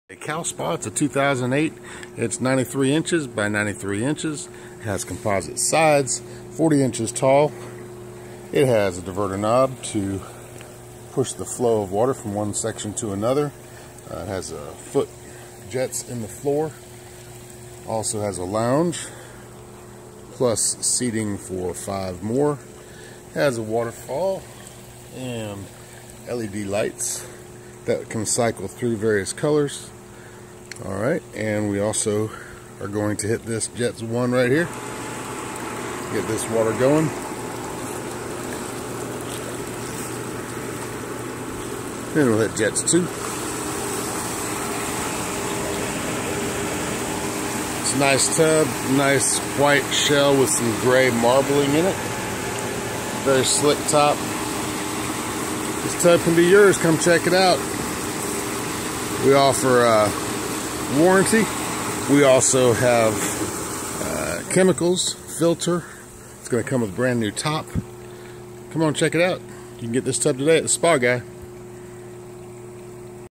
A cow spa. It's a 2008. It's 93 inches by 93 inches. It has composite sides, 40 inches tall. It has a diverter knob to push the flow of water from one section to another. It has foot jets in the floor. Also has a lounge plus seating for 5 more. It has a waterfall and LED lights that can cycle through various colors. Alright, and we also are going to hit this Jets 1 right here. Get this water going. Then we'll hit Jets 2. It's a nice tub, nice white shell with some gray marbling in it. Very slick top. This tub can be yours. Come check it out. We offer warranty. We also have chemicals, filter. It's going to come with a brand new top. Come on, check it out. You can get this tub today at the Spa Guy.